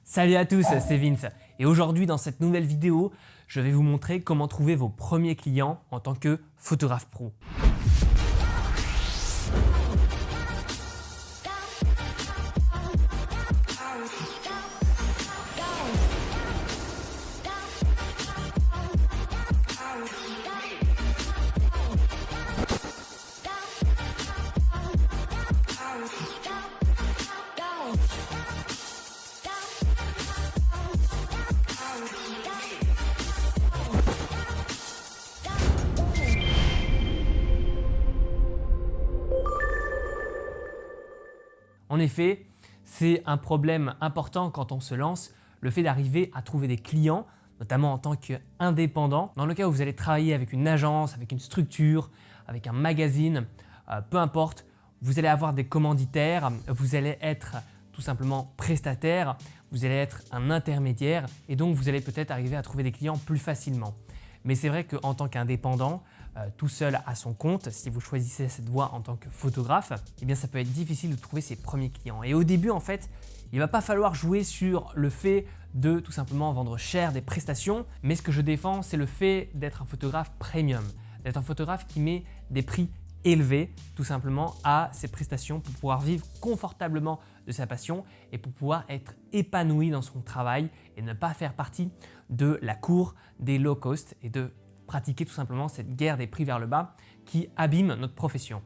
Salut à tous, c'est Vince et aujourd'hui dans cette nouvelle vidéo, je vais vous montrer comment trouver vos premiers clients en tant que photographe pro. En effet, c'est un problème important quand on se lance, le fait d'arriver à trouver des clients, notamment en tant qu'indépendant. Dans le cas où vous allez travailler avec une agence, avec une structure, avec un magazine, peu importe, vous allez avoir des commanditaires, vous allez être tout simplement prestataire, vous allez être un intermédiaire et donc vous allez peut-être arriver à trouver des clients plus facilement. Mais c'est vrai qu'en tant qu'indépendant, tout seul à son compte, si vous choisissez cette voie en tant que photographe, eh bien ça peut être difficile de trouver ses premiers clients. Et au début, en fait, il ne va pas falloir jouer sur le fait de tout simplement vendre cher des prestations, mais ce que je défends, c'est le fait d'être un photographe premium, d'être un photographe qui met des prix élevés tout simplement à ses prestations pour pouvoir vivre confortablement de sa passion et pour pouvoir être épanoui dans son travail et ne pas faire partie de la cour des low cost et de pratiquer tout simplement cette guerre des prix vers le bas qui abîme notre profession.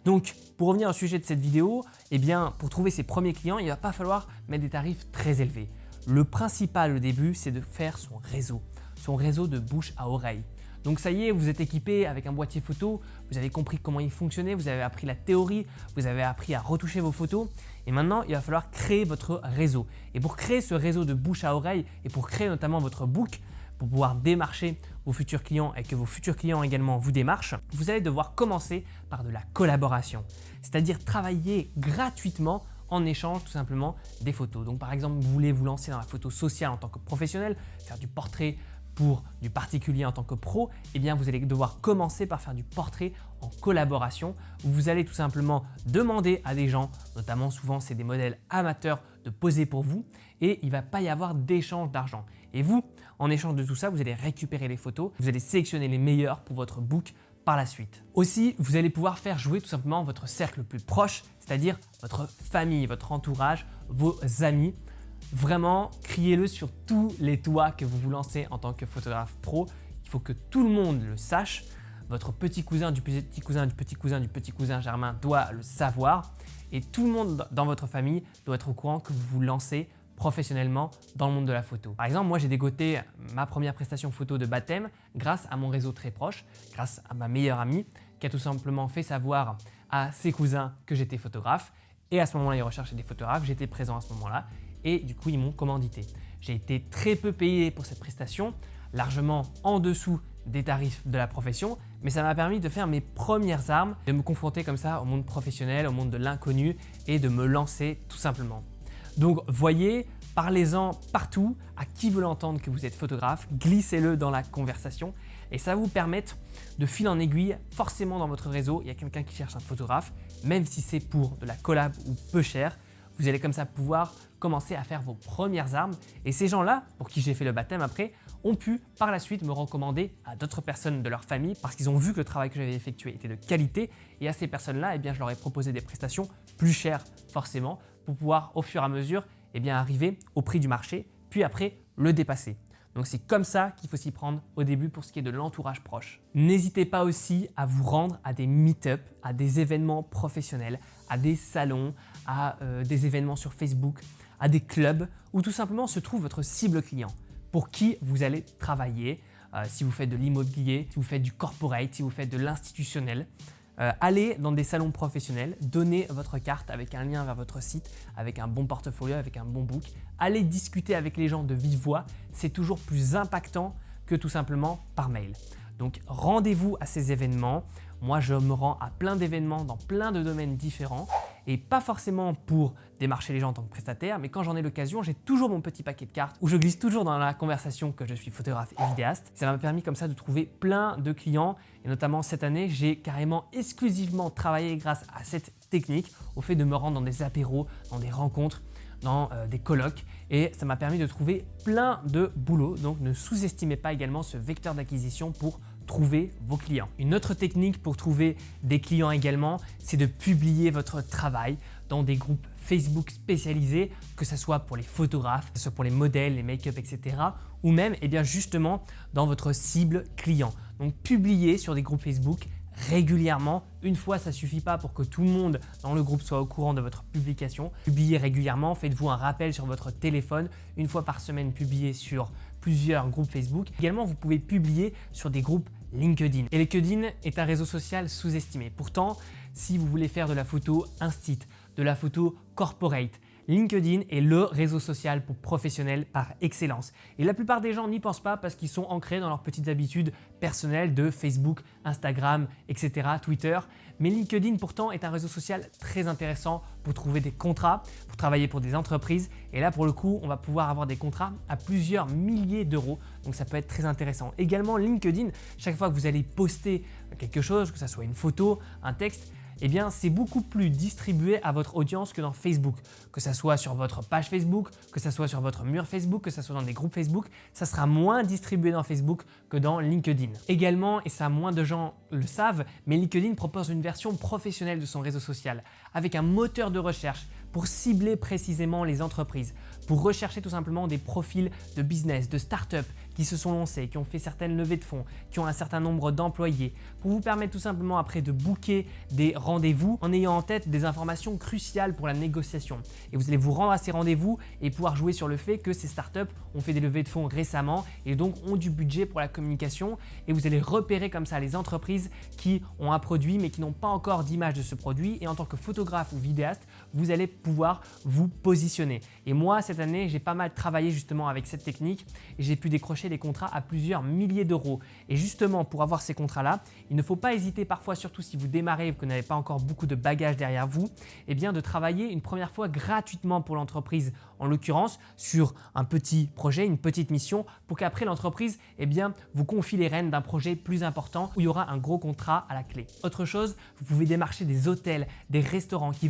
Donc, pour revenir au sujet de cette vidéo, eh bien, pour trouver ses premiers clients, il ne va pas falloir mettre des tarifs très élevés. Le principal au début, c'est de faire son réseau de bouche à oreille. Donc ça y est, vous êtes équipé avec un boîtier photo, vous avez compris comment il fonctionnait, vous avez appris la théorie, vous avez appris à retoucher vos photos et maintenant il va falloir créer votre réseau. Et pour créer ce réseau de bouche à oreille et pour créer notamment votre book, pour pouvoir démarcher vos futurs clients et que vos futurs clients également vous démarchent, vous allez devoir commencer par de la collaboration, c'est-à-dire travailler gratuitement en échange tout simplement des photos. Donc par exemple, vous voulez vous lancer dans la photo sociale en tant que professionnel, faire du portrait pour du particulier en tant que pro, eh bien vous allez devoir commencer par faire du portrait en collaboration où vous allez tout simplement demander à des gens, notamment souvent c'est des modèles amateurs, de poser pour vous et il ne va pas y avoir d'échange d'argent. Et vous, en échange de tout ça, vous allez récupérer les photos, vous allez sélectionner les meilleures pour votre book par la suite. Aussi, vous allez pouvoir faire jouer tout simplement votre cercle le plus proche, c'est-à-dire votre famille, votre entourage, vos amis. Vraiment, criez-le sur tous les toits que vous vous lancez en tant que photographe pro. Il faut que tout le monde le sache. Votre petit cousin du petit cousin du petit cousin du petit cousin germain doit le savoir. Et tout le monde dans votre famille doit être au courant que vous vous lancez professionnellement dans le monde de la photo. Par exemple, moi j'ai dégoté ma première prestation photo de baptême grâce à mon réseau très proche, grâce à ma meilleure amie qui a tout simplement fait savoir à ses cousins que j'étais photographe. Et à ce moment-là, ils recherchaient des photographes, j'étais présent à ce moment-là. Et du coup, ils m'ont commandité. J'ai été très peu payé pour cette prestation, largement en dessous des tarifs de la profession, mais ça m'a permis de faire mes premières armes, de me confronter comme ça au monde professionnel, au monde de l'inconnu et de me lancer tout simplement. Donc voyez, parlez-en partout, à qui veut l'entendre que vous êtes photographe, glissez-le dans la conversation et ça va vous permettre de fil en aiguille, forcément dans votre réseau, il y a quelqu'un qui cherche un photographe, même si c'est pour de la collab ou peu cher, vous allez comme ça pouvoir commencer à faire vos premières armes et ces gens-là, pour qui j'ai fait le baptême après, ont pu par la suite me recommander à d'autres personnes de leur famille parce qu'ils ont vu que le travail que j'avais effectué était de qualité et à ces personnes-là, eh bien, je leur ai proposé des prestations plus chères forcément pour pouvoir au fur et à mesure eh bien, arriver au prix du marché puis après le dépasser. Donc c'est comme ça qu'il faut s'y prendre au début pour ce qui est de l'entourage proche. N'hésitez pas aussi à vous rendre à des meet-up, à des événements professionnels, à des salons, à des événements sur Facebook, à des clubs où tout simplement se trouve votre cible client pour qui vous allez travailler, si vous faites de l'immobilier, si vous faites du corporate, si vous faites de l'institutionnel. Allez dans des salons professionnels, donnez votre carte avec un lien vers votre site, avec un bon portfolio, avec un bon book. Allez discuter avec les gens de vive voix, c'est toujours plus impactant que tout simplement par mail. Donc rendez-vous à ces événements. Moi, je me rends à plein d'événements dans plein de domaines différents et pas forcément pour démarcher les gens en tant que prestataire, mais quand j'en ai l'occasion, j'ai toujours mon petit paquet de cartes où je glisse toujours dans la conversation que je suis photographe et vidéaste. Ça m'a permis comme ça de trouver plein de clients et notamment cette année, j'ai carrément exclusivement travaillé grâce à cette technique, au fait de me rendre dans des apéros, dans des rencontres, dans des colloques et ça m'a permis de trouver plein de boulot. Donc ne sous-estimez pas également ce vecteur d'acquisition pour trouver vos clients. Une autre technique pour trouver des clients également, c'est de publier votre travail dans des groupes Facebook spécialisés, que ce soit pour les photographes, que ce soit pour les modèles, les make-up, etc. ou même justement dans votre cible client. Donc publiez sur des groupes Facebook régulièrement. Une fois, ça ne suffit pas pour que tout le monde dans le groupe soit au courant de votre publication. Publiez régulièrement, faites-vous un rappel sur votre téléphone. Une fois par semaine, publiez sur plusieurs groupes Facebook. Également, vous pouvez publier sur des groupes LinkedIn. Et LinkedIn est un réseau social sous-estimé. Pourtant, si vous voulez faire de la photo instit, de la photo corporate, LinkedIn est le réseau social pour professionnels par excellence. Et la plupart des gens n'y pensent pas parce qu'ils sont ancrés dans leurs petites habitudes personnelles de Facebook, Instagram, etc., Twitter. Mais LinkedIn pourtant est un réseau social très intéressant pour trouver des contrats, pour travailler pour des entreprises. Et là pour le coup, on va pouvoir avoir des contrats à plusieurs milliers d'euros. Donc ça peut être très intéressant. Également LinkedIn, chaque fois que vous allez poster quelque chose, que ce soit une photo, un texte, c'est beaucoup plus distribué à votre audience que dans Facebook. Que ce soit sur votre page Facebook, que ce soit sur votre mur Facebook, que ce soit dans des groupes Facebook, ça sera moins distribué dans Facebook que dans LinkedIn. Également, et ça moins de gens le savent, mais LinkedIn propose une version professionnelle de son réseau social avec un moteur de recherche pour cibler précisément les entreprises, pour rechercher tout simplement des profils de business, de start-up qui se sont lancés, qui ont fait certaines levées de fonds, qui ont un certain nombre d'employés, pour vous permettre tout simplement après de booker des rendez-vous en ayant en tête des informations cruciales pour la négociation. Et vous allez vous rendre à ces rendez-vous et pouvoir jouer sur le fait que ces startups ont fait des levées de fonds récemment et donc ont du budget pour la communication, et vous allez repérer comme ça les entreprises qui ont un produit mais qui n'ont pas encore d'image de ce produit, et en tant que photographe ou vidéaste, vous allez pouvoir vous positionner. Et moi cette année, j'ai pas mal travaillé justement avec cette technique et j'ai pu décrocher des contrats à plusieurs milliers d'euros. Et justement, pour avoir ces contrats-là, il ne faut pas hésiter parfois, surtout si vous démarrez et que vous n'avez pas encore beaucoup de bagages derrière vous, de travailler une première fois gratuitement pour l'entreprise, en l'occurrence sur un petit projet, une petite mission, pour qu'après l'entreprise vous confie les rênes d'un projet plus important où il y aura un gros contrat à la clé. Autre chose, vous pouvez démarcher des hôtels, des restaurants qui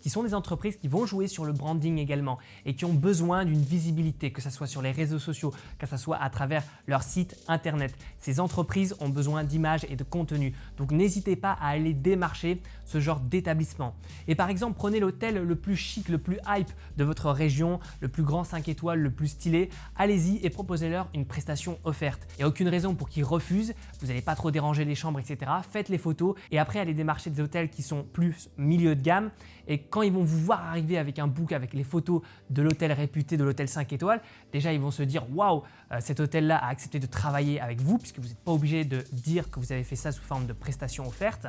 sont des entreprises qui vont jouer sur le branding également et qui ont besoin d'une visibilité, que ce soit sur les réseaux sociaux, que ce soit à travers leur site internet. Ces entreprises ont besoin d'images et de contenu. Donc n'hésitez pas à aller démarcher ce genre d'établissement. Et par exemple, prenez l'hôtel le plus chic, le plus hype de votre région, le plus grand 5 étoiles, le plus stylé. Allez-y et proposez-leur une prestation offerte. Il n'y a aucune raison pour qu'ils refusent. Vous n'allez pas trop déranger les chambres, etc. Faites les photos et après allez démarcher des hôtels qui sont plus milieu de gamme. Et quand ils vont vous voir arriver avec un book, avec les photos de l'hôtel réputé, de l'hôtel 5 étoiles, déjà ils vont se dire waouh, cet hôtel-là a accepté de travailler avec vous, puisque vous n'êtes pas obligé de dire que vous avez fait ça sous forme de prestation offerte.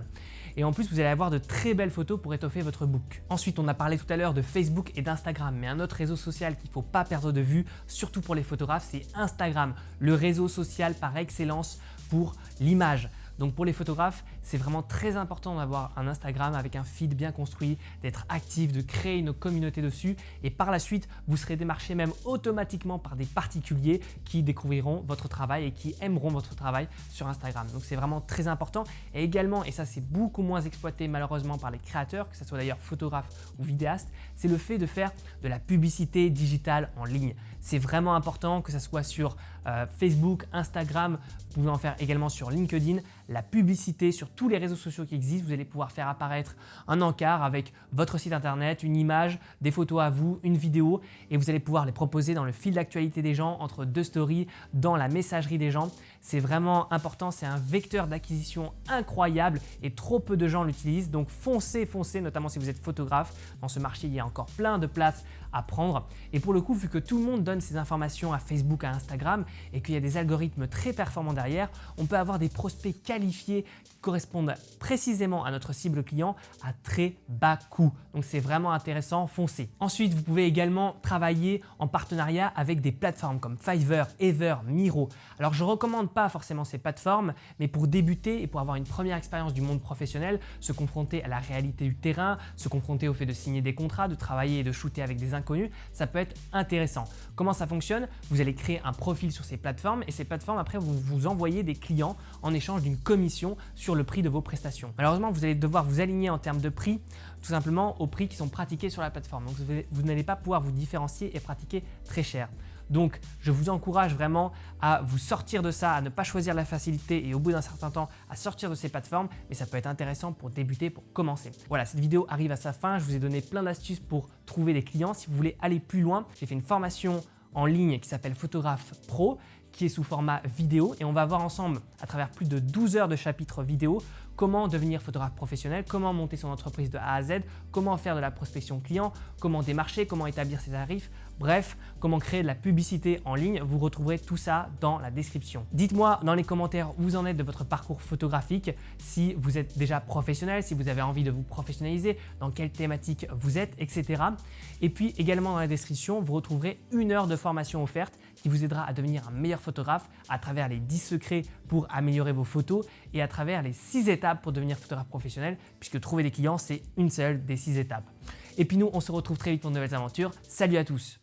Et en plus, vous allez avoir de très belles photos pour étoffer votre book. Ensuite, on a parlé tout à l'heure de Facebook et d'Instagram, mais un autre réseau social qu'il ne faut pas perdre de vue, surtout pour les photographes, c'est Instagram, le réseau social par excellence pour l'image. Donc pour les photographes, c'est vraiment très important d'avoir un Instagram avec un feed bien construit, d'être actif, de créer une communauté dessus, et par la suite, vous serez démarché même automatiquement par des particuliers qui découvriront votre travail et qui aimeront votre travail sur Instagram. Donc c'est vraiment très important. Et également, et ça c'est beaucoup moins exploité malheureusement par les créateurs, que ce soit d'ailleurs photographe ou vidéaste, c'est le fait de faire de la publicité digitale en ligne. C'est vraiment important que ce soit sur Facebook, Instagram, vous pouvez en faire également sur LinkedIn. La publicité sur tous les réseaux sociaux qui existent, vous allez pouvoir faire apparaître un encart avec votre site internet, une image, des photos à vous, une vidéo, et vous allez pouvoir les proposer dans le fil d'actualité des gens, entre deux stories, dans la messagerie des gens. C'est vraiment important, c'est un vecteur d'acquisition incroyable et trop peu de gens l'utilisent. Donc foncez, notamment si vous êtes photographe. Dans ce marché, il y a encore plein de places à prendre. Et pour le coup, vu que tout le monde donne ses informations à Facebook, à Instagram, et qu'il y a des algorithmes très performants derrière, on peut avoir des prospects qualifiés qui correspondent précisément à notre cible client à très bas coût. Donc c'est vraiment intéressant, foncez. Ensuite, vous pouvez également travailler en partenariat avec des plateformes comme Fiverr, Ever, Miro. Alors je ne recommande pas forcément ces plateformes, mais pour débuter et pour avoir une première expérience du monde professionnel, se confronter à la réalité du terrain, se confronter au fait de signer des contrats, de travailler et de shooter avec des inconnus, ça peut être intéressant. Comment ça fonctionne? Vous allez créer un profil sur ces plateformes et ces plateformes après vont vous envoyer des clients en échange d'une commission sur le prix de vos prestations. Malheureusement, vous allez devoir vous aligner en termes de prix tout simplement aux prix qui sont pratiqués sur la plateforme. Donc vous n'allez pas pouvoir vous différencier et pratiquer très cher. Donc, je vous encourage vraiment à vous sortir de ça, à ne pas choisir la facilité et au bout d'un certain temps, à sortir de ces plateformes. Mais ça peut être intéressant pour débuter, pour commencer. Voilà, cette vidéo arrive à sa fin. Je vous ai donné plein d'astuces pour trouver des clients. Si vous voulez aller plus loin, j'ai fait une formation en ligne qui s'appelle Photographe Pro, qui est sous format vidéo. Et on va voir ensemble, à travers plus de 12 heures de chapitres vidéo, comment devenir photographe professionnel, comment monter son entreprise de A à Z, comment faire de la prospection client, comment démarcher, comment établir ses tarifs, bref, comment créer de la publicité en ligne. Vous retrouverez tout ça dans la description. Dites-moi dans les commentaires où vous en êtes de votre parcours photographique, si vous êtes déjà professionnel, si vous avez envie de vous professionnaliser, dans quelle thématique vous êtes, etc. Et puis également dans la description, vous retrouverez 1 heure de formation offerte qui vous aidera à devenir un meilleur photographe à travers les 10 secrets pour améliorer vos photos et à travers les 6 étapes pour devenir photographe professionnel, puisque trouver des clients, c'est une seule des 6 étapes. Et puis nous, on se retrouve très vite pour de nouvelles aventures. Salut à tous!